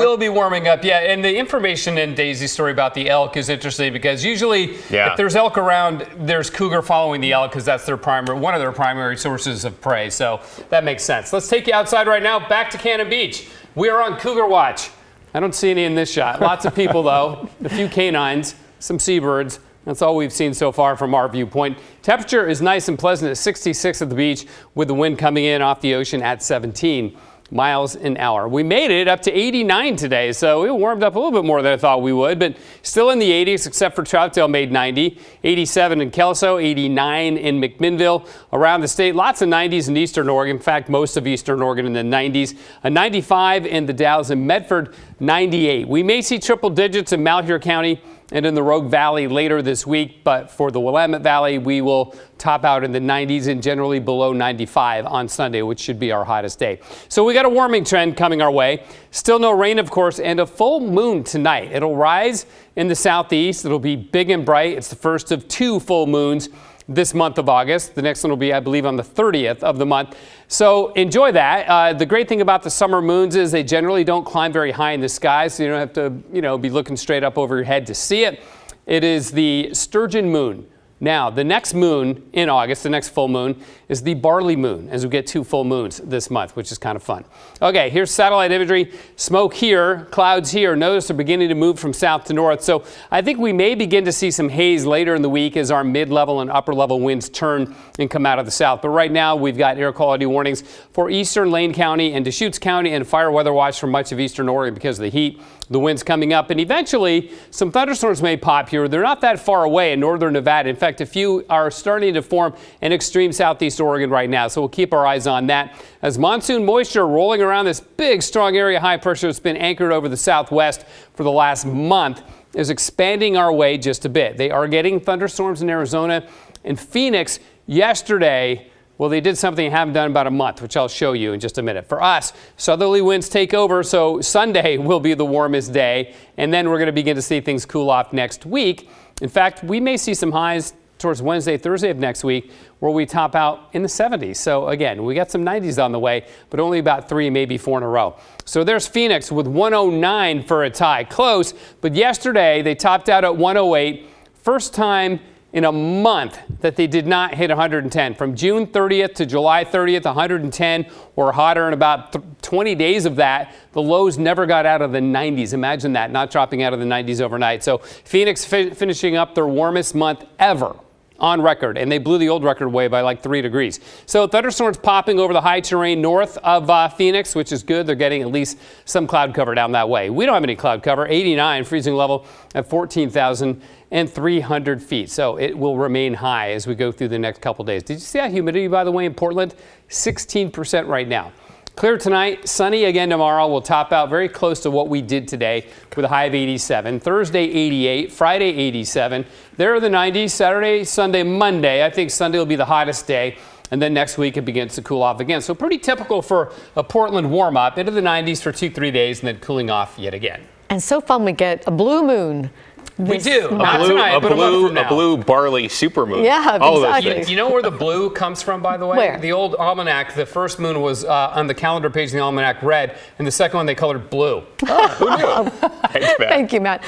We'll be warming up, yeah. And the information in Daisy's story about the elk is interesting because usually if there's elk around, there's cougar following the elk because that's one of their primary sources of prey. So that makes sense. Let's take you outside right now, back to Cannon Beach. We are on cougar watch. I don't see any in this shot. Lots of people, though. A few canines, some seabirds. That's all we've seen so far from our viewpoint. Temperature is nice and pleasant at 66 at the beach with the wind coming in off the ocean at 17 miles an hour. We made it up to 89 today, so we warmed up a little bit more than I thought we would, but still in the 80s except for Troutdale made 90, 87 in Kelso, 89 in McMinnville. Around the state, lots of 90s in eastern Oregon. In fact, most of eastern Oregon in the 90s. A 95 in the Dalles and Medford, 98. We may see triple digits in Malheur County and in the Rogue Valley later this week, but for the Willamette Valley, we will top out in the 90s and generally below 95 on Sunday, which should be our hottest day. So we got a warming trend coming our way. Still no rain, of course, and a full moon tonight. It'll rise in the southeast. It'll be big and bright. It's the first of 2 full moons this month of August. The next one will be, I believe, on the 30th of the month. So enjoy that. The great thing about the summer moons is they generally don't climb very high in the sky, so you don't have to, be looking straight up over your head to see it. It is the sturgeon moon. Now, the next moon in August, the next full moon, is the barley moon, as we get 2 full moons this month, which is kind of fun. Okay, here's satellite imagery. Smoke here, clouds here. Notice they're beginning to move from south to north. So I think we may begin to see some haze later in the week as our mid-level and upper-level winds turn and come out of the south. But right now, we've got air quality warnings for eastern Lane County and Deschutes County and fire weather watch for much of eastern Oregon because of the heat. The wind's coming up, and eventually some thunderstorms may pop here. They're not that far away in northern Nevada. In fact, a few are starting to form in extreme southeast Oregon right now, so we'll keep our eyes on that. As monsoon moisture rolling around this big, strong area high pressure that's been anchored over the southwest for the last month is expanding our way just a bit. They are getting thunderstorms in Arizona and Phoenix yesterday. Well, they did something they haven't done in about a month, which I'll show you in just a minute. For us, southerly winds take over, so Sunday will be the warmest day, and then we're going to begin to see things cool off next week. In fact, we may see some highs towards Wednesday, Thursday of next week, where we top out in the 70s. So again, we got some 90s on the way, but only about 3, maybe 4 in a row. So there's Phoenix with 109 for a tie. Close, but yesterday they topped out at 108. First time in a month that they did not hit 110. From June 30th to July 30th, 110 or hotter. In about 20 days of that, the lows never got out of the 90s. Imagine that, not dropping out of the 90s overnight. So Phoenix finishing up their warmest month ever on record, and they blew the old record away by like 3 degrees. So thunderstorms popping over the high terrain north of Phoenix, which is good. They're getting at least some cloud cover down that way. We don't have any cloud cover. 89 freezing level at 14,300 feet. So it will remain high as we go through the next couple days. Did you see that humidity, by the way, in Portland? 16% right now. Clear tonight, sunny again tomorrow. We'll top out very close to what we did today with a high of 87. Thursday, 88. Friday, 87. There are the 90s. Saturday, Sunday, Monday. I think Sunday will be the hottest day. And then next week it begins to cool off again. So pretty typical for a Portland warm-up. Into the 90s for 2-3 days and then cooling off yet again. And so fun we get a blue moon. We do. Not tonight, but a month from now. A blue barley supermoon. Yeah, exactly. You know where the blue comes from, by the way? Where? The old almanac, the first moon was on the calendar page of the almanac red, and the second one they colored blue. Oh, who knew? Thanks, Matt. Thank you, Matt.